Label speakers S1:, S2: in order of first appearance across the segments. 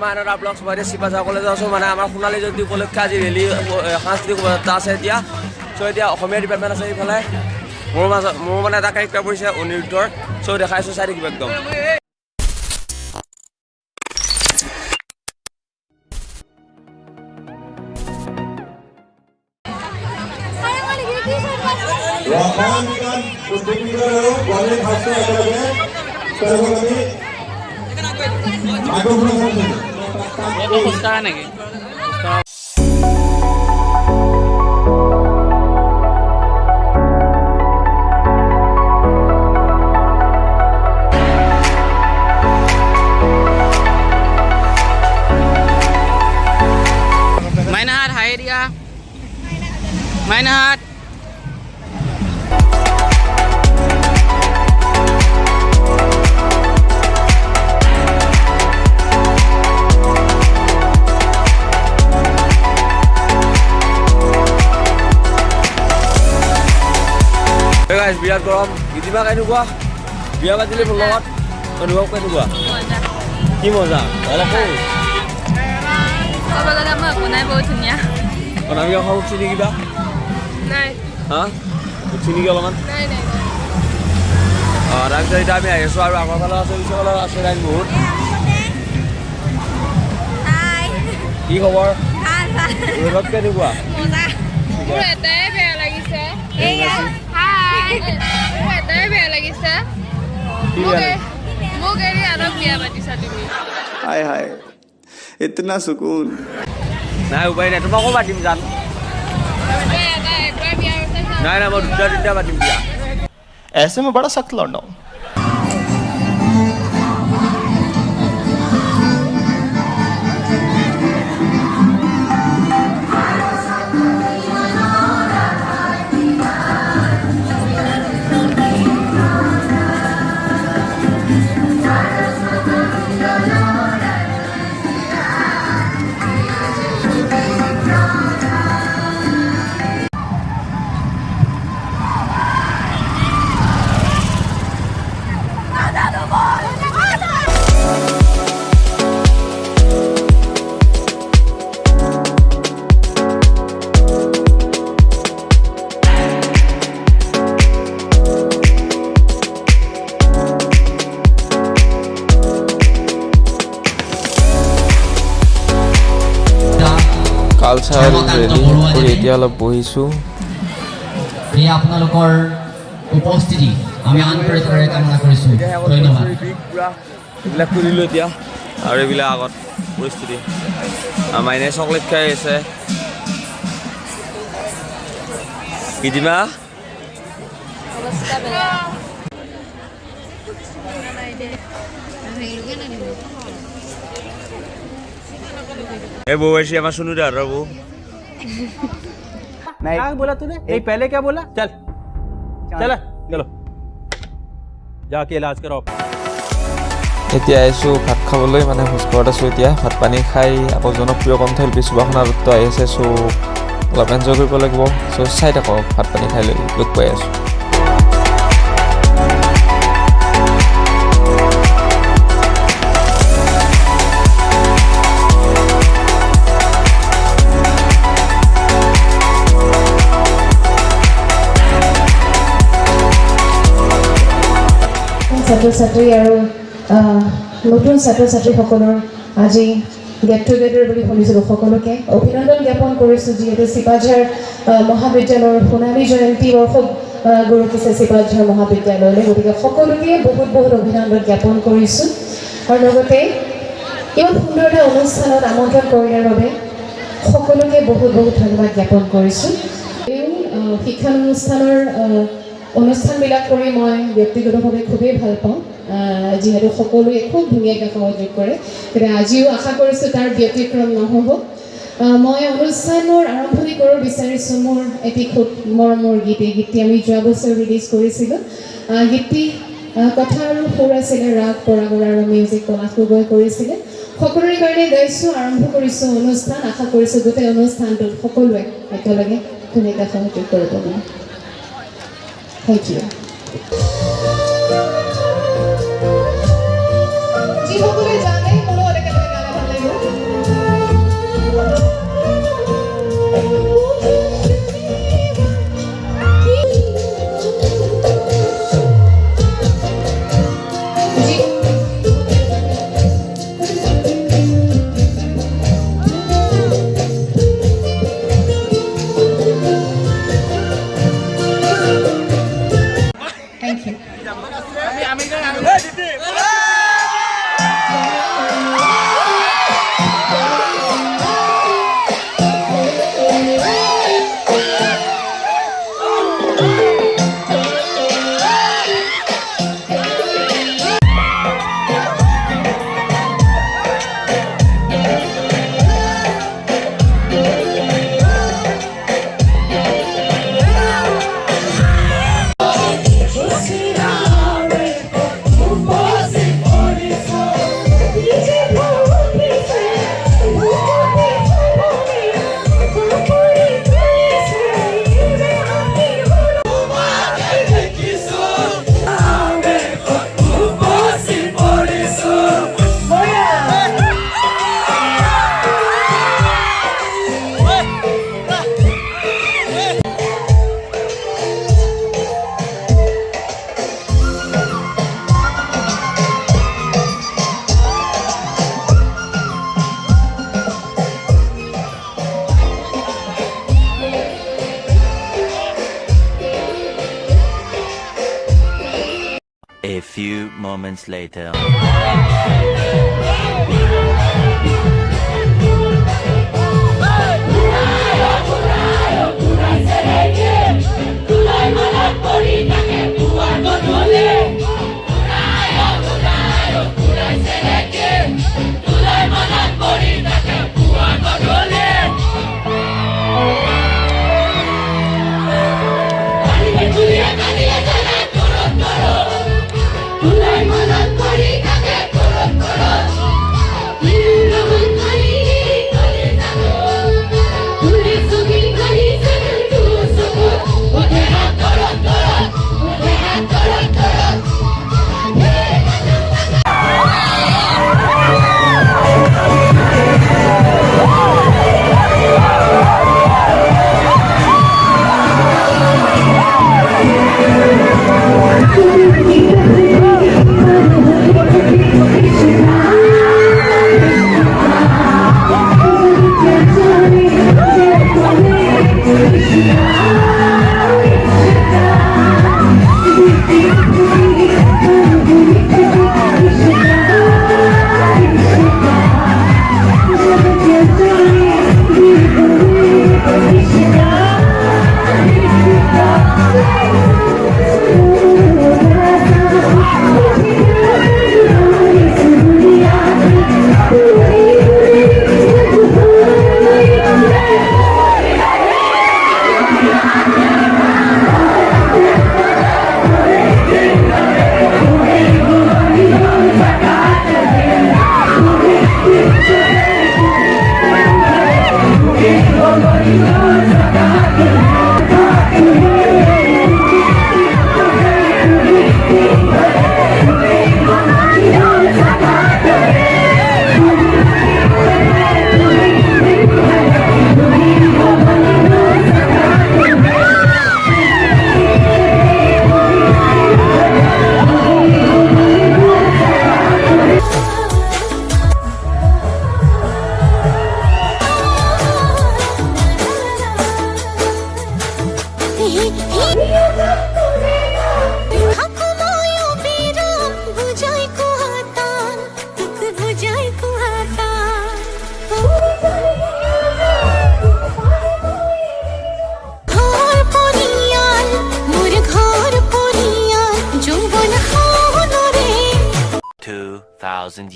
S1: मानरा blogs बारे Sipajhar college आसो माने आमार सोनाली जयंती उपलक्षे आज रेली सांस्कृतिक सभा আছে এতিয়া সো এতিয়া অসমীয়া ডিপাৰ্টমেণ্ট আছে এইফালে মোৰ মানে এটা কেৰেক্টাৰ পৰিছে অনিৰুদ্ধৰ সো দেখাইছো চাই কিবা একদম Mainhat guys, biar gom, gimana kayak nu gua? Biar aja dulu pelawat, kedua kayak nu gua. Gimana? Kalau kau?
S2: Kau bagaimana mak? Kau naik bawa tunya?
S1: Kau naik yang kau sini kita?
S2: Naik.
S1: Hah? Sini kita kan?
S2: Naik.
S1: Orang dari kami aja, soal aku kalau asal lain buat.
S2: Hai.
S1: Ki kabar?
S2: Hai.
S1: Berot kayak nu gua?
S2: Muda. Udah teh biar lagi sih. Iya. Udah lagi sih. Moga ini anak dia mati satu ini.
S3: हाय हाय इतना सुकून
S1: Nah, ubah ini, cuma kau batim jan. Nah, nama udah batim dia.
S3: ऐसे में बड़ा सख्त लौंडा हूं
S4: cultural rally কৰি এতিয়া অলপ বহিছোঁ
S5: এই আপোনালোকৰ উপস্থিতি আমি আন্তৰিকভাৱে কামনা কৰিছোঁ ধন্যবাদ
S1: এইবিলাক কৰিলোঁ এতিয়া আৰু এইবিলাক আগত পৰিস্থিতি মাইনে চকলেট খাই আছে কিদিমা ए वो वैसे हमारा सुनू जा रहा वो
S6: नहीं क्या बोला तूने ये पहले क्या बोला चल चला चलो जाके इलाज कराओ
S4: এতিয়া আহিছোঁ ভাত খাবলৈ মানে ভোজপুৰত আছোঁ এতিয়া ভাত পানী খাই আকৌ জনপ্ৰিয় কণ্ঠশিল্পী সুবাসনাদত্ত আহি আছে চ' অলপ এনজয় কৰিব লাগিব চ' চাই থাকক ভাত পানী খাই লৈ লগ পাই আছোঁ
S7: ছাত্ৰ-ছাত্ৰী আৰু নতুন ছাত্ৰ-ছাত্ৰীসকলৰ আজি গেট টুগেডাৰ বুলি শুনিছিলোঁ সকলোকে অভিনন্দন জ্ঞাপন কৰিছোঁ যিহেতু চিপাঝাৰ মহাবিদ্যালয়ৰ সোণালী জয়ন্তী বৰ্ষ গৌৰৱিছে চিপাঝাৰ মহাবিদ্যালয়লৈ গতিকে সকলোকে বহুত বহুত অভিনন্দন জ্ঞাপন কৰিছোঁ আৰু লগতে ইমান সুন্দৰ এটা অনুষ্ঠানত আমন্ত্ৰণ কৰিয়াৰ বাবে সকলোকে বহুত বহুত ধন্যবাদ জ্ঞাপন কৰিছোঁ শিক্ষানুষ্ঠানৰ অনুষ্ঠানবিলাক কৰি মই ব্যক্তিগতভাৱে খুবেই ভাল পাওঁ যিহেতু সকলোৱে খুব ধুনীয়াকৈ সহযোগ কৰে গতিকে আজিও আশা কৰিছোঁ তাৰ ব্যতিক্ৰম নহ'ব মই অনুষ্ঠানৰ আৰম্ভণি কৰিব বিচাৰিছোঁ মোৰ এটি খুব মৰমৰ গীত এই গীতটি আমি যোৱা বছৰ ৰিলিজ কৰিছিলোঁ গীতটি কথা আৰু সুৰ আছিলে ৰাগ পৰাগৰ আৰু মিউজিক পলাশ গগৈ কৰিছিলে সকলোৰে কাৰণে গাইছোঁ আৰম্ভ কৰিছোঁ অনুষ্ঠান আশা কৰিছোঁ গোটেই অনুষ্ঠানটোত সকলোৱে একেলগে ধুনীয়াকৈ সহযোগ কৰিব মানে থেংক ইউ যিসকলে জানে মনত একেলগে গালে ভাল লাগিব
S8: A few moments later.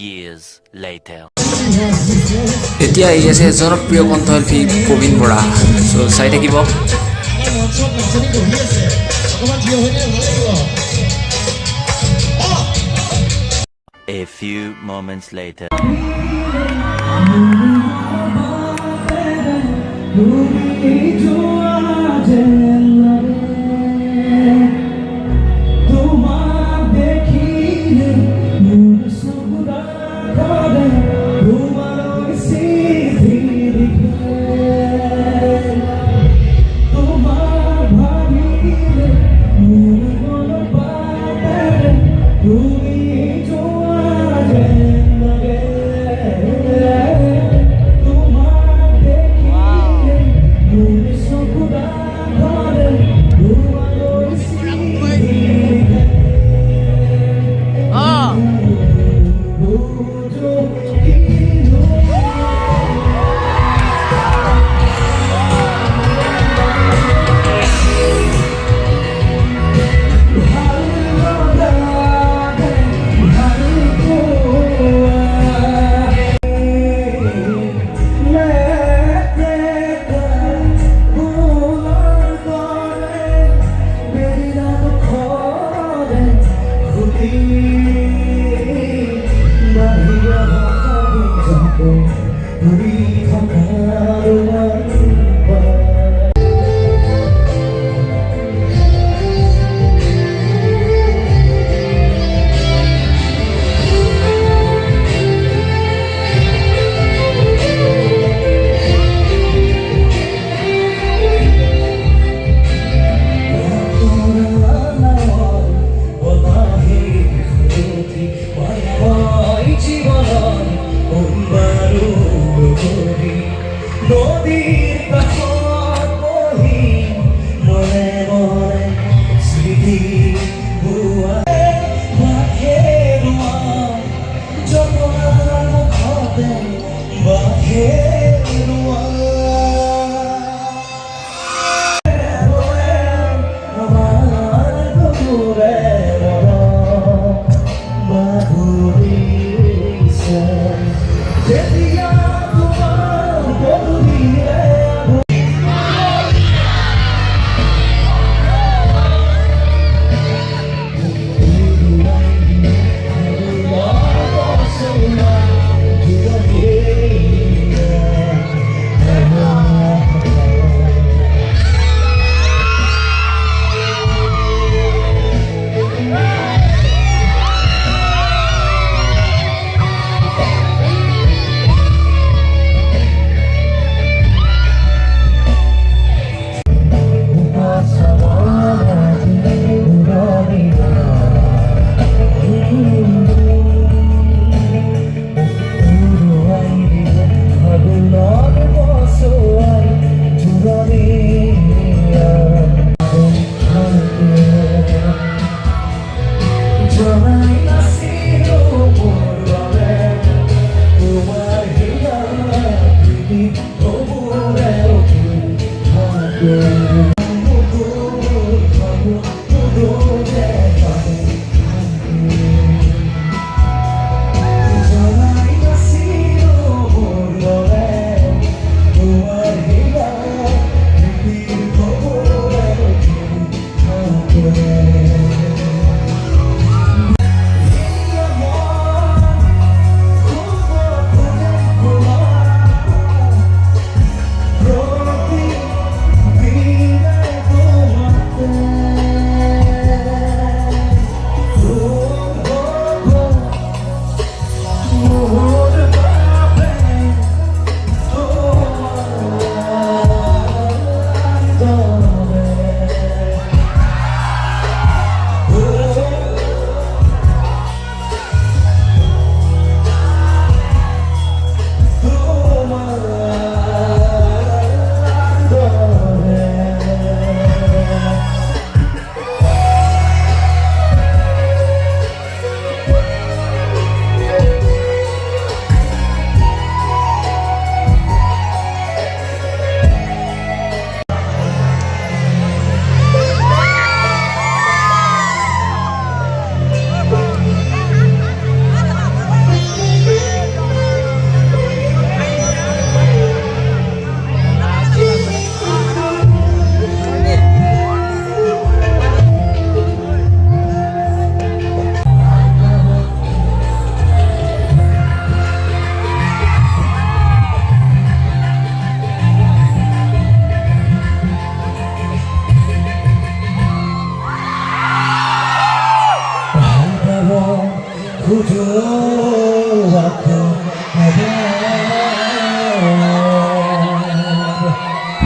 S8: Years later.
S9: এতিয়া আহি আছে জনপ্ৰিয় কণ্ঠশিল্পী প্ৰবীণ বৰা চ' চাই থাকিব
S8: A few moments later.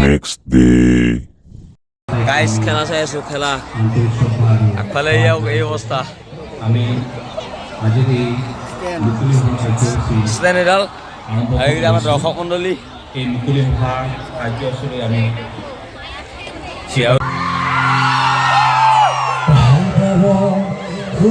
S10: next day.
S1: Guys খেলা চাই আছো খেলা আগফালে এই অৱস্থা ষ্টেণ্ড এডাল এইকেইটা আমাৰ দৰ্শক মণ্ডলী
S11: এই মুকলি সভাৰ কাৰ্যসূচী আমি
S12: Who